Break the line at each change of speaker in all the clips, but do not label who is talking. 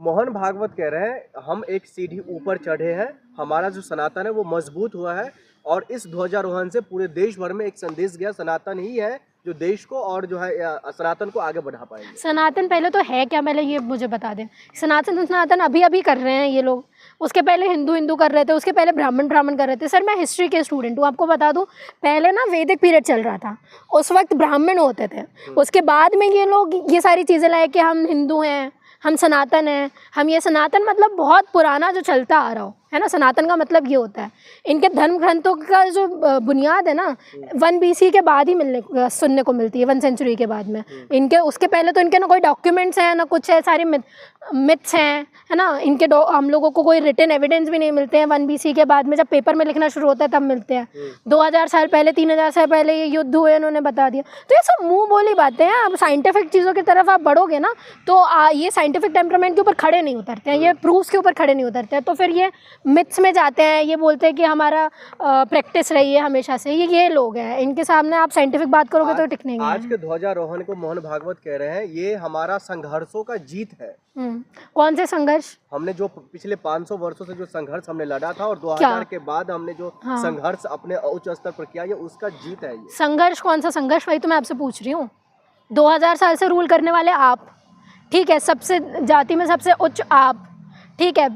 मोहन भागवत कह रहे हैं हम एक सीढ़ी ऊपर चढ़े हैं, हमारा जो सनातन है वो मजबूत हुआ है और इस ध्वजारोहण से पूरे देश भर में एक संदेश गया, सनातन ही है जो देश को और जो है सनातन को आगे बढ़ा पाएंगे।
सनातन पहले तो है क्या, पहले ये मुझे बता दें। सनातन सनातन अभी अभी कर रहे हैं ये लोग, उसके पहले हिंदू हिंदू कर रहे थे, उसके पहले ब्राह्मण ब्राह्मण कर रहे थे। सर मैं हिस्ट्री के स्टूडेंट हूँ, आपको बता दूँ पहले ना वैदिक पीरियड चल रहा था, उस वक्त ब्राह्मण होते थे। उसके बाद में ये लोग ये सारी चीज़ें लाए कि हम हिंदू हैं, हम सनातन हैं। हम ये सनातन मतलब बहुत पुराना जो चलता आ रहा हो, है ना, सनातन का मतलब ये होता है। इनके धर्म ग्रंथों का जो बुनियाद है ना 1 BC के बाद ही सुनने को मिलती है, 1 सेंचुरी के बाद में। इनके उसके पहले तो इनके ना कोई डॉक्यूमेंट्स हैं ना कुछ है, सारे मिथ्स हैं, है ना। इनके हम लोगों को कोई रिटन एविडेंस भी नहीं मिलते हैं। 1 BC के बाद में जब पेपर में लिखना शुरू होता है तब मिलते हैं। 2000 साल पहले 3000 साल पहले ये युद्ध हुए, इन्होंने बता दिया। तो ये सब मुँह बोली बातें हैं। अब साइंटिफिक चीज़ों की तरफ आप बढ़ोगे ना तो ये साइंटिफिक टेम्परामेंट के ऊपर खड़े नहीं उतरते हैं, ये प्रूफ्स के ऊपर खड़े नहीं उतरते हैं। तो फिर ये मिथ्स में जाते हैं, ये बोलते हैं कि हमारा प्रैक्टिस रही है हमेशा से। ये लोग हैं, इनके सामने आप साइंटिफिक बात करोगे तो टिकने नहीं।
आज के ध्वजारोहण को मोहन भागवत कह रहे हैं ये हमारा संघर्षों का जीत है।
कौन से संघर्ष? हमने
जो पिछले 500 वर्षों से जो संघर्ष हमने लड़ा था और 2000 के बाद हमने जो संघर्ष अपने उच्च स्तर पर किया, ये उसका जीत है। ये संघर्ष
कौन सा संघर्ष, वही तो मैं आपसे पूछ रही हूँ। 2000 साल से रूल करने वाले आप, ठीक है, सबसे जाति में सबसे उच्च आप, ठीक है,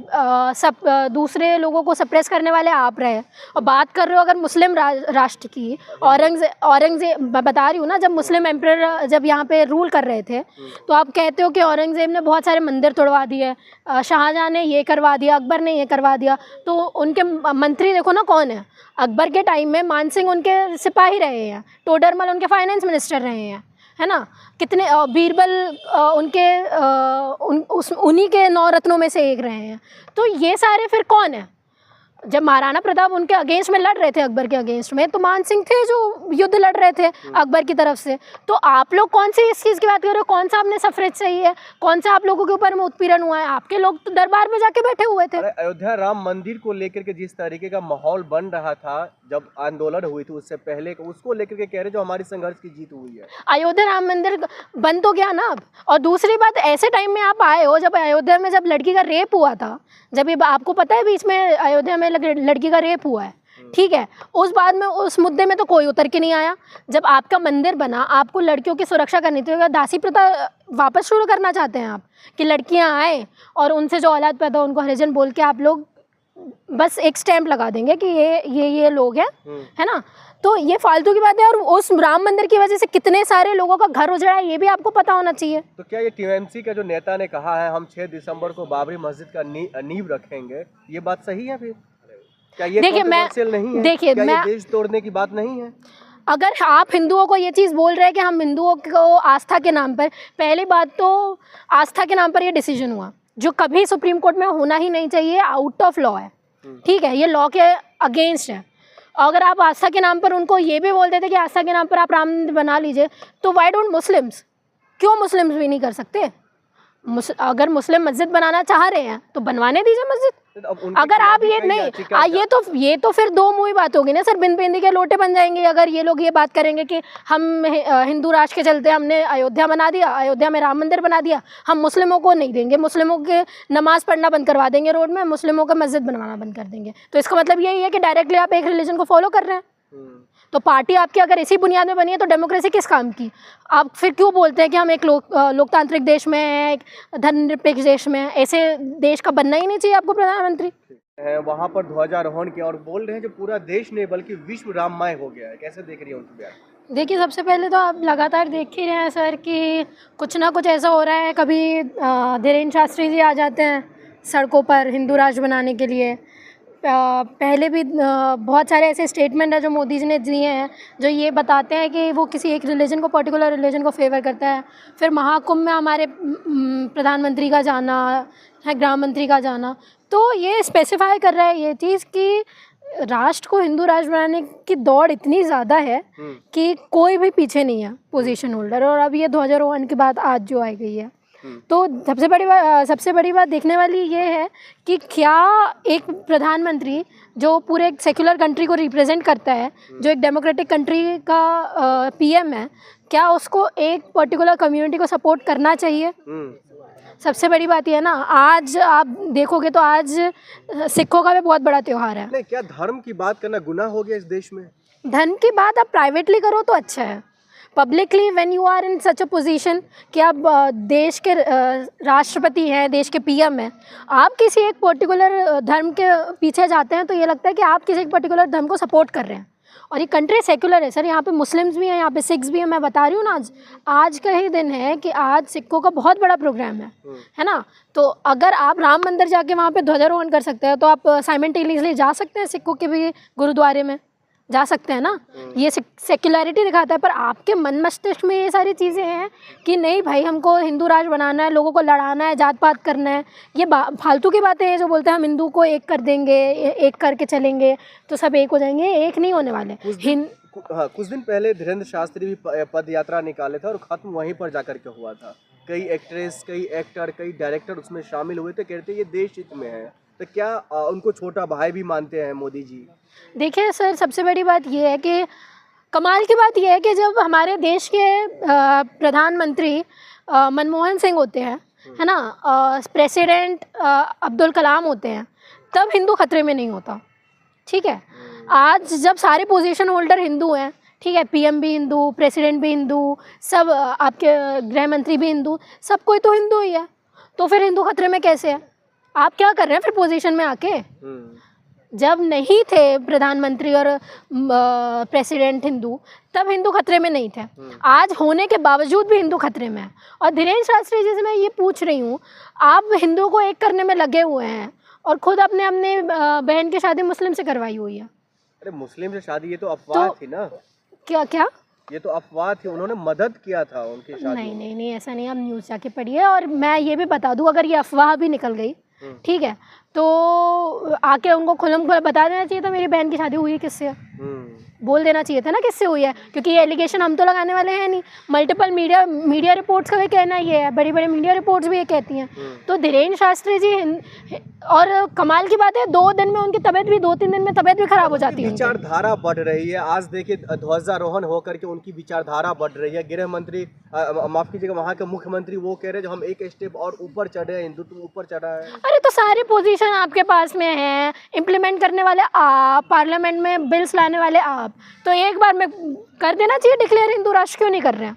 दूसरे लोगों को सप्रेस करने वाले आप रहे। और बात कर रहे हो अगर मुस्लिम राष्ट्र की, औरंगजेब बता रही हूँ ना, जब मुस्लिम एम्परर जब यहाँ पे रूल कर रहे थे तो आप कहते हो कि औरंगजेब ने बहुत सारे मंदिर तोड़वा दिए, शाहजहाँ ने ये करवा दिया, अकबर ने ये करवा दिया। तो उनके मंत्री देखो ना कौन है। अकबर के टाइम में मान सिंह उनके सिपाही रहे हैं, टोडरमल उनके फाइनेंस मिनिस्टर रहे हैं, है ना। कितने बीरबल उन्हीं के 9 रत्नों में से एक रहे हैं। तो ये सारे फिर कौन है? जब महाराणा प्रताप उनके अगेंस्ट में लड़ रहे थे, अकबर के अगेंस्ट में, तो मान सिंह थे जो युद्ध लड़ रहे थे अकबर की तरफ से। तो आप लोग कौन सी इस चीज़ की बात कर रहे हो? कौन सा आपने सफरेज सही है? कौन सा आप लोगों के ऊपर में उत्पीड़न हुआ है? आपके लोग तो दरबार में जाके बैठे हुए थे।
अयोध्या राम मंदिर को लेकर के जिस तरीके का माहौल बन रहा था जब आंदोलन हुई थी, उससे पहले उसको लेकर के कह रहे जो हमारी संघर्ष की जीत हुई है।
अयोध्या राम मंदिर बन तो गया ना अब। और दूसरी बात, ऐसे टाइम में आप आए हो जब अयोध्या में जब लड़की का रेप हुआ था, जब ये आपको पता है बीच में अयोध्या में लड़की का रेप हुआ है, ठीक है, उस बाद में उस मुद्दे में तो कोई उतर के नहीं आया। जब आपका मंदिर बना, आपको लड़कियों की सुरक्षा करनी थी। अगर दासी प्रथा वापस शुरू करना चाहते हैं आप कि लड़कियां आए और उनसे जो औलाद पैदा हो उनको हरिजन बोल के आप लोग बस एक स्टैंप लगा देंगे कि ये लोग हैं, है ना, तो ये फालतू की बात है। और उस राम मंदिर की वजह से कितने सारे लोगों का घर उजड़ा है, ये भी आपको पता होना चाहिए।
तो क्या ये टीएमसी का जो नेता ने कहा है हम 6 दिसंबर को बाबरी मस्जिद का नींव रखेंगे, ये बात सही है? फिर क्या ये कंट्रोवर्शियल नहीं है?
देखिए,
क्या ये देश तोड़ने की बात नहीं है?
अगर आप हिंदुओं को ये चीज़ बोल रहे हैं कि हम हिंदुओं को आस्था के नाम पर, पहली बात तो आस्था के नाम पर ये डिसीजन हुआ जो कभी सुप्रीम कोर्ट में होना ही नहीं चाहिए, आउट ऑफ लॉ है, ठीक है, ये लॉ के अगेंस्ट है। अगर आप आस्था के नाम पर उनको ये भी बोल देते कि आस्था के नाम पर आप राम मंदिर बना लीजिए, तो वाई डोंट मुस्लिम्स, क्यों मुस्लिम्स भी नहीं कर सकते? अगर मुस्लिम मस्जिद बनाना चाह रहे हैं तो बनवाने दीजिए मस्जिद। अगर आप ये नहीं, ये तो फिर दो मुँही बात होगी ना सर, बिन बिंदी के लोटे बन जाएंगे। अगर ये लोग ये बात करेंगे कि हम हिंदू राष्ट्र के चलते हमने अयोध्या बना दिया, अयोध्या में राम मंदिर बना दिया, हम मुस्लिमों को नहीं देंगे, मुस्लिमों के नमाज पढ़ना बंद करवा देंगे रोड में, मुस्लिमों का मस्जिद बनवाना बंद कर देंगे, तो इसका मतलब यही है कि डायरेक्टली आप एक रिलीजन को फॉलो कर रहे हैं। तो पार्टी आपकी अगर इसी बुनियाद में बनी है तो डेमोक्रेसी किस काम की? आप फिर क्यों बोलते हैं कि हम एक लोकतांत्रिक देश में हैं, एक धर्मनिरपेक्ष देश में हैं? ऐसे देश का बनना ही नहीं चाहिए आपको प्रधानमंत्री।
वहाँ पर ध्वजारोहण किया और बोल रहे हैं जो पूरा देश नहीं बल्कि विश्व राममय हो गया है, कैसे देख रही हैं उनकी बयान?
देखिए, सबसे पहले तो आप लगातार देख ही रहे हैं सर कि कुछ ना कुछ ऐसा हो रहा है। कभी धीरेन्द्र शास्त्री जी आ जाते हैं सड़कों पर हिंदू राष्ट्र बनाने के लिए। पहले भी बहुत सारे ऐसे स्टेटमेंट है जो मोदी जी ने दिए हैं जो ये बताते हैं कि वो किसी एक रिलीजन को, पर्टिकुलर रिलीजन को फेवर करता है। फिर महाकुंभ में हमारे प्रधानमंत्री का जाना है, गृह मंत्री का जाना, तो ये स्पेसिफाई कर रहा है ये चीज़ कि राष्ट्र को हिंदू राष्ट्र बनाने की दौड़ इतनी ज़्यादा है कि कोई भी पीछे नहीं है पोजीशन होल्डर। और अब ये ध्वजारोहण की बात आज जो आई गई है, तो सबसे बड़ी बात देखने वाली ये है कि क्या एक प्रधानमंत्री जो पूरे एक सेक्युलर कंट्री को रिप्रेजेंट करता है, जो एक डेमोक्रेटिक कंट्री का पीएम है, क्या उसको एक पर्टिकुलर कम्युनिटी को सपोर्ट करना चाहिए? सबसे बड़ी बात यह है ना, आज आप देखोगे तो आज सिखों का भी बहुत बड़ा त्यौहार है।
नहीं, क्या धर्म की बात करना गुनाह हो गया इस देश में?
धर्म की बात आप प्राइवेटली करो तो अच्छा है, publicly when you are in such a position कि आप देश के राष्ट्रपति हैं, देश के पीएम हैं, आप किसी एक पर्टिकुलर धर्म के पीछे जाते हैं तो ये लगता है कि आप किसी एक पर्टिकुलर धर्म को सपोर्ट कर रहे हैं। और ये कंट्री सेक्युलर है सर, यहाँ पे मुस्लिम्स भी हैं, यहाँ पे सिख्स भी हैं। मैं बता रही हूँ ना, आज का ही दिन है कि आज सिखों का बहुत बड़ा प्रोग्राम है ना। तो अगर आप राम मंदिर जाके वहाँ पे ध्वजारोहण कर सकते हैं तो आप साइमल्टेनियसली जा सकते हैं सिखों के भी गुरुद्वारे में, जा सकते हैं ना। ये सेक्युलरिटी दिखाता है। पर आपके मन मस्तिष्क में ये सारी चीज़ें हैं कि नहीं भाई, हमको हिंदू राष्ट्र बनाना है, लोगों को लड़ाना है, जात पात करना है। ये फालतू की बातें हैं जो बोलते हैं हम हिंदू को एक कर देंगे, एक करके चलेंगे तो सब एक हो जाएंगे। एक नहीं होने वाले।
कुछ दिन पहले धीरेन्द्र शास्त्री भी पद यात्रा निकाले थे और खत्म वहीं पर जाकर के हुआ था। कई एक्ट्रेस, कई एक्टर, कई डायरेक्टर उसमें शामिल हुए थे, कहते ये देश हित में है। तो क्या उनको छोटा भाई भी मानते हैं मोदी जी?
देखिए सर, सबसे बड़ी बात यह है कि कमाल की बात यह है कि जब हमारे देश के प्रधानमंत्री मनमोहन सिंह होते हैं, है ना, प्रेसिडेंट अब्दुल कलाम होते हैं, तब हिंदू खतरे में नहीं होता। ठीक है, आज जब सारे पोजीशन होल्डर हिंदू हैं, ठीक है, पीएम भी हिंदू, प्रेसिडेंट भी हिंदू, सब आपके गृह मंत्री भी हिंदू, सब कोई तो हिंदू ही है, तो फिर हिंदू खतरे में कैसे है? आप क्या कर रहे हैं फिर पोजीशन में आके? जब नहीं थे प्रधानमंत्री और प्रेसिडेंट हिंदू, तब हिंदू खतरे में नहीं थे। आज होने के बावजूद भी हिंदू खतरे में है। और धीरेन्द्र शास्त्री जी से मैं ये पूछ रही हूँ, आप हिंदू को एक करने में लगे हुए हैं और खुद अपने बहन की शादी मुस्लिम से करवाई हुई है।
अरे मुस्लिम से शादी, ये तो अफवाह थी ना।
क्या
ये तो अफवाह थी, उन्होंने मदद किया था उनकी शादी।
नहीं, ऐसा नहीं। आप न्यूज़ जाके पढ़िए। और मैं ये भी बता दूँ, अगर ये अफवाह भी निकल गई, ठीक है, तो आके उनको खुलम खुला बता देना चाहिए था मेरी बहन की शादी हुई है किससे। बोल देना चाहिए था ना किससे हुई है, क्योंकि ये एलिगेशन हम तो लगाने वाले हैं नहीं। मल्टीपल मीडिया रिपोर्ट्स का भी कहना ये है, बड़ी बड़ी मीडिया रिपोर्ट्स भी ये कहती हैं। तो धीरेन्द्र शास्त्री जी, और कमाल की बात है, 2 दिन में उनकी तबीयत भी, 2-3 दिन में तबीयत भी खराब हो जाती है।
विचारधारा बढ़ रही है। आज देखिए ध्वजारोहण होकर के उनकी विचारधारा बढ़ रही है। गृह मंत्री, माफ कीजिएगा, वहाँ के मुख्यमंत्री वो कह रहे हैं जो हम एक स्टेप और ऊपर चढ़े हैं, हिंदुत्व ऊपर चढ़ा है।
अरे तो सारे पोजीशन आपके पास में हैं, इम्प्लीमेंट करने वाले आप, पार्लियामेंट में बिल्स लाने वाले आप, तो एक बार में कर देना चाहिए डिक्लेयर हिंदू राष्ट्र। क्यों नहीं कर रहे हैं?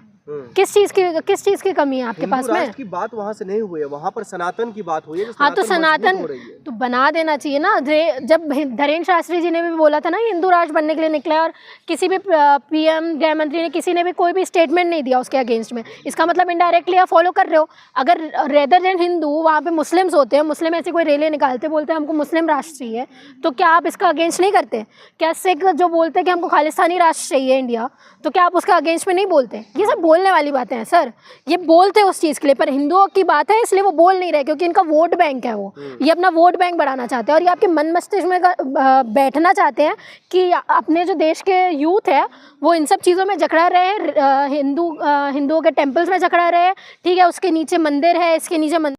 किस चीज़ की कमी है आपके पास में?
की बात वहाँ से नहीं हुई है, वहाँ पर सनातन की बात हुई है।
हाँ, तो सनातन तो बना देना चाहिए ना। जब धीरेन्द्र शास्त्री जी ने भी बोला था ना हिंदू राष्ट्र बनने के लिए निकला है, और किसी भी पीएम, गृह मंत्री ने, किसी ने भी कोई भी स्टेटमेंट नहीं दिया उसके अगेंस्ट में, इसका मतलब इनडायरेक्टली आप फॉलो कर रहे हो। अगर रेदर देन हिंदू वहाँ पे मुस्लिम्स होते हैं, मुस्लिम ऐसी कोई रैली निकालते, बोलते हैं हमको मुस्लिम राष्ट्र चाहिए, तो क्या आप इसका अगेंस्ट नहीं करते? क्या सिख जो बोलते हैं कि हमको खालिस्तानी राष्ट्र चाहिए इंडिया, तो क्या आप उसका अगेंस्ट में नहीं बोलते? ये सब बोलने वाली बातें हैं सर, ये बोलते हैं उस चीज़ के लिए, पर हिंदुओं की बात है इसलिए वो बोल नहीं रहे, क्योंकि इनका वोट बैंक है। वो ये अपना वोट बैंक बढ़ाना चाहते हैं, और ये आपके मन मस्तिष्क में बैठना चाहते हैं कि अपने जो देश के यूथ है वो इन सब चीज़ों में जकड़ा रहे, हिंदुओं के टेम्पल्स में जकड़ा रहे, ठीक है, उसके नीचे मंदिर है, इसके नीचे